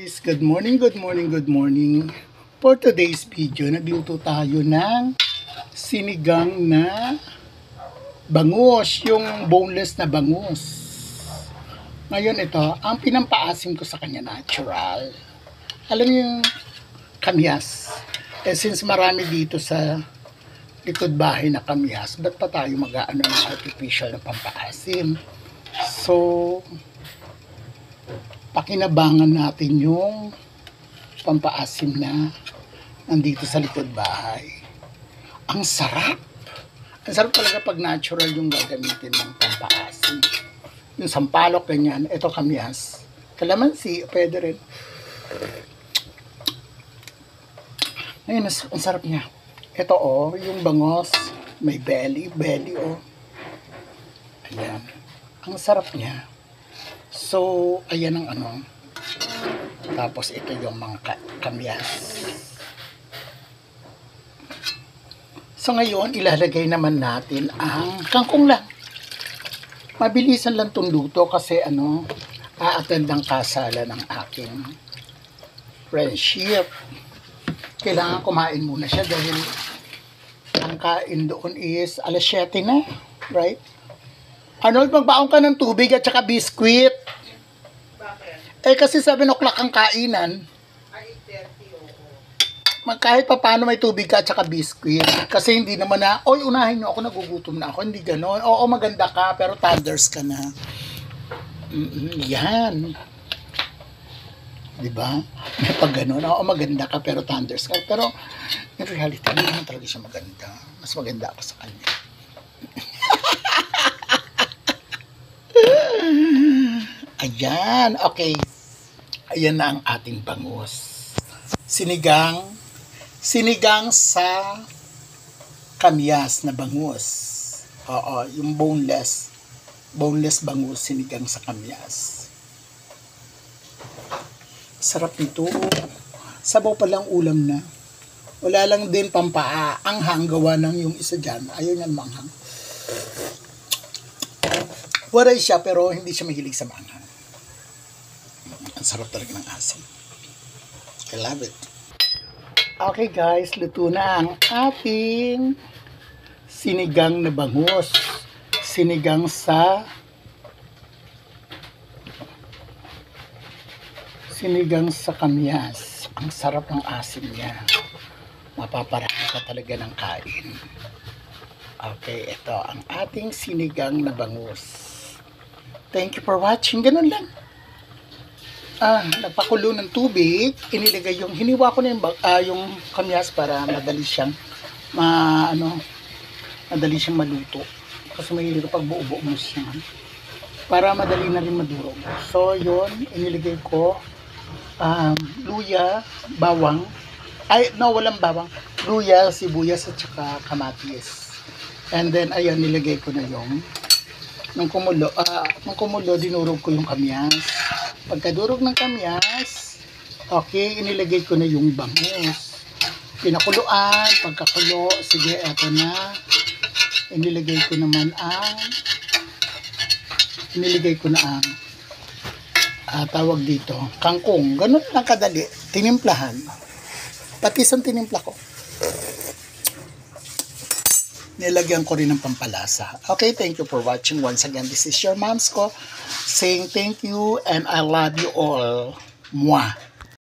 Guys, good morning, good morning, good morning. For today's video, nagluto tayo ng sinigang na bangus, yung boneless na bangus. Ngayon ito, ang pinampaasim ko sa kanya natural. Alam niyo yung kamyas. Since marami dito sa likod bahay na kamyas, ba't pa tayo mag-aano ng artificial na pampaasim? So, pakinabangan natin yung pampaasim na nandito sa likod bahay. Ang sarap! Ang sarap talaga pag natural yung gagamitin ng pampaasim. Yung sampalok, ganyan. Ito kamyas. Kalamansi, pwede rin. Ayun, ang sarap niya. Ito yung bangos. May belly, oh. Ayan. Ang sarap niya. So, ayan ang ano. Tapos, ito yung mga kamyas. So, ngayon, ilalagay naman natin ang kangkong lang. Mabilisan lang itong luto kasi, a-attend ng kasala ng aking friendship. Kailangan kumain muna siya dahil ang kain doon is alas 7 na. Right? Arnold, magbaon ka ng tubig at saka biskwit. Bakit? Kasi 7 o'clock ang kainan. Ay, 8:30, oo. Kahit pa paano may tubig ka at saka biskwit. Kasi hindi naman na, oy, unahin nyo ako, nagugutom na ako. Hindi gano'n. Oo, maganda ka, pero thunders ka na. Yan. Diba? May pag gano'n. Oo, maganda ka, pero thunders ka. Pero, in reality, hindi naman talaga siya maganda. Mas maganda ako sa kanya. Ayan, okay. Ayan na ang ating bangus. Sinigang sa kamyas na bangus. Oo, yung boneless bangus, sinigang sa kamyas. Sarap nito. Sabaw pa lang ulam na. Wala lang din pampaa. Ang hanggawa ng yung isa dyan. Ayaw niyan manghang. Waray siya pero hindi siya mahilig sa manghang. Ang sarap talaga ng asin. I love it. Okay guys, luto na ang ating sinigang na bangus. Sinigang sa kamyas. Ang sarap ng asin niya. Mapaparami ka talaga ng kain. Okay, ito ang ating sinigang na bangus. Thank you for watching. Ganun lang. Nagpakulo ng tubig, inilagay hiniwa ko na yung kamyas para madali siyang madali siyang maluto. Kasi mahirap pag buo-buo mo siya. Para madali na rin madurog. So, yun, inilagay ko luya, bawang. Walang bawang. Luya, sibuyas, at saka kamatis. And then, ayan, nilagay ko na nung kumulo, dinurog ko yung kamyas. Pagkadurog ng kamyas, okay, inilagay ko na yung bangus. Pinakuluan, pagkakulo, sige, eto na. Inilagay ko na ang tawag dito, kangkong. Ganun lang kadali, tinimplahan. Patis ang tinimpla ko. Nilagyan ko rin ng pampalasa. Okay, thank you for watching. Once again, this is your Mom's Ko saying thank you and I love you all. Mwah!